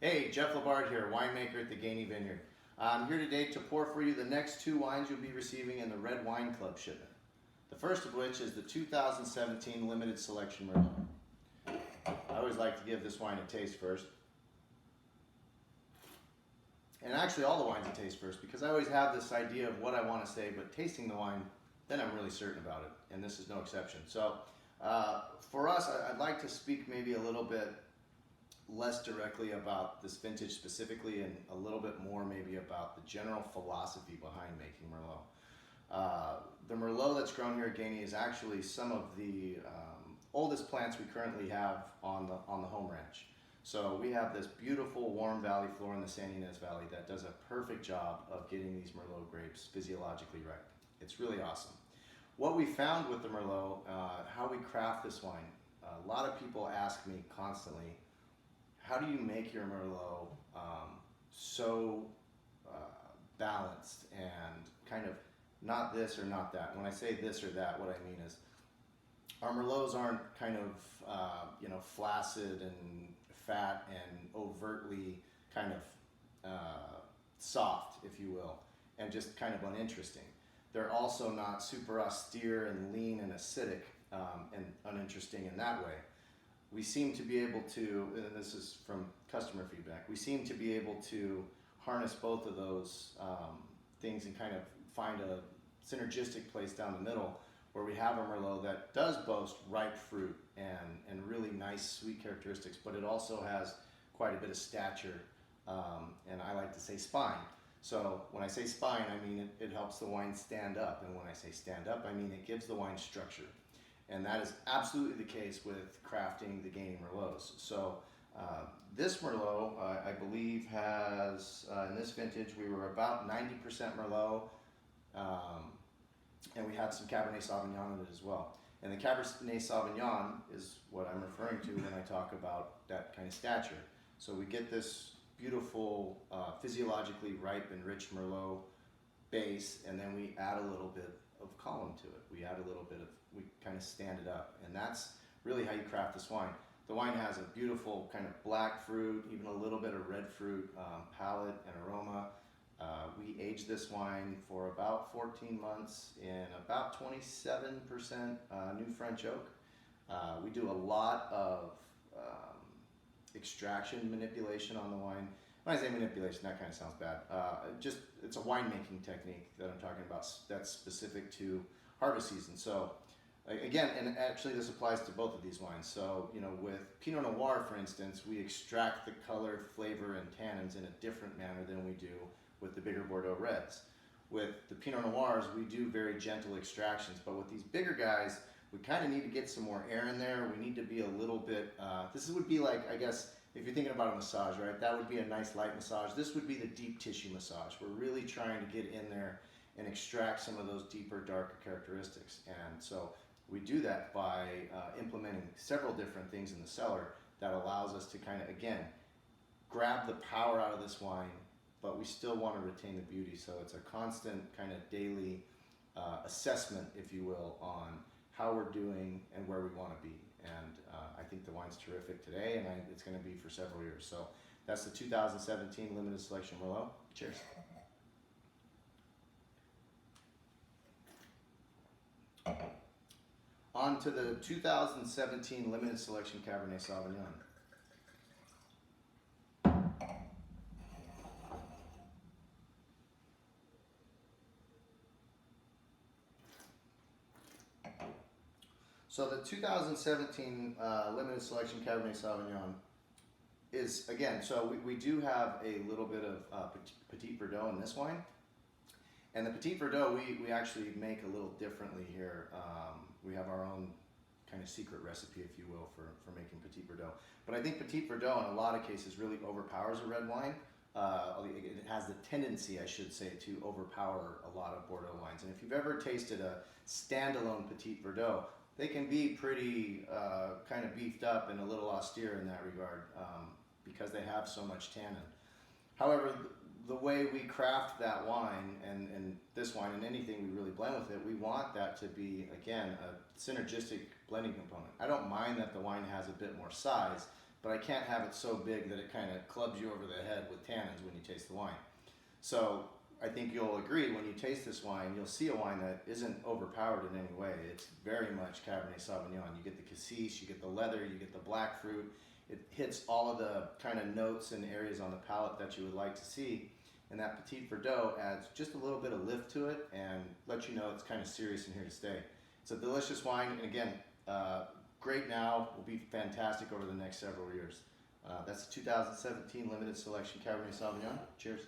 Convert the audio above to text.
Hey, Jeff LeBard here, winemaker at the Gainey Vineyard. I'm here today to pour for you the next two wines you'll be receiving in the Red Wine Club shipment. The first of which is the 2017 Limited Selection Merlot. I always like to give this wine a taste first. And actually all the wines a taste first, because I always have this idea of what I want to say, but tasting the wine, then I'm really certain about it, and this is no exception. So for us, I'd like to speak maybe a little bit less directly about this vintage specifically and a little bit more maybe about the general philosophy behind making Merlot. The Merlot that's grown here at Gainey is actually some of the oldest plants we currently have on the home ranch. So we have this beautiful warm valley floor in the San Ynez Valley that does a perfect job of getting these Merlot grapes physiologically ripe. It's really awesome. What we found with the Merlot, how we craft this wine, a lot of people ask me constantly, how do you make your Merlot so balanced and kind of not this or not that? When I say this or that, what I mean is our Merlots aren't kind of flaccid and fat and overtly kind of soft, if you will, and just kind of uninteresting. They're also not super austere and lean and acidic and uninteresting in that way. We seem to be able to, and this is from customer feedback, we seem to be able to harness both of those things and kind of find a synergistic place down the middle where we have a Merlot that does boast ripe fruit and really nice sweet characteristics, but it also has quite a bit of stature, and I like to say spine. So when I say spine, I mean it helps the wine stand up, and when I say stand up, I mean it gives the wine structure. And that is absolutely the case with crafting the Gainey Merlots. So this Merlot, I believe, has, in this vintage, we were about 90% Merlot, and we had some Cabernet Sauvignon in it as well. And the Cabernet Sauvignon is what I'm referring to when I talk about that kind of stature. So we get this beautiful, physiologically ripe and rich Merlot base, and then we add a little bit of column to it. We add a little bit of, we kind of stand it up, and that's really how you craft this wine. The wine has a beautiful kind of black fruit, even a little bit of red fruit palate and aroma. We aged this wine for about 14 months in about 27% new French oak. We do a lot of extraction manipulation on the wine. When I say manipulation, that kind of sounds bad. It's a winemaking technique that I'm talking about that's specific to harvest season. So again, and actually this applies to both of these wines. So, with Pinot Noir, for instance, we extract the color, flavor, and tannins in a different manner than we do with the bigger Bordeaux reds. With the Pinot Noirs, we do very gentle extractions, but with these bigger guys, we kind of need to get some more air in there. We need to be a little bit, this would be like, I guess, if you're thinking about a massage, right? That would be a nice light massage. This would be the deep tissue massage. We're really trying to get in there and extract some of those deeper, darker characteristics. And so we do that by implementing several different things in the cellar that allows us to kind of, again, grab the power out of this wine, but we still want to retain the beauty. So it's a constant kind of daily assessment, if you will, on how we're doing and where we want to be. And I think the wine's terrific today, and it's going to be for several years. So that's the 2017 Limited Selection Merlot. Cheers. On to the 2017 Limited Selection Cabernet Sauvignon. So the 2017 Limited Selection Cabernet Sauvignon is, again, so we do have a little bit of Petit Verdot in this wine. And the Petit Verdot we actually make a little differently here. We have our own kind of secret recipe, if you will, for making Petit Verdot. But I think Petit Verdot in a lot of cases really overpowers a red wine. It has the tendency, I should say, to overpower a lot of Bordeaux wines. And if you've ever tasted a standalone Petit Verdot, they can be pretty kind of beefed up and a little austere in that regard because they have so much tannin. However, the way we craft that wine and this wine and anything we really blend with it, we want that to be, again, a synergistic blending component. I don't mind that the wine has a bit more size, but I can't have it so big that it kind of clubs you over the head with tannins when you taste the wine. So I think you'll agree when you taste this wine, you'll see a wine that isn't overpowered in any way. It's very much Cabernet Sauvignon. You get the cassis, you get the leather, you get the black fruit. It hits all of the kind of notes and areas on the palate that you would like to see. And that Petit Verdot adds just a little bit of lift to it and lets you know it's kind of serious and here to stay. It's a delicious wine, and again, great now, will be fantastic over the next several years. That's the 2017 limited selection Cabernet Sauvignon. Cheers.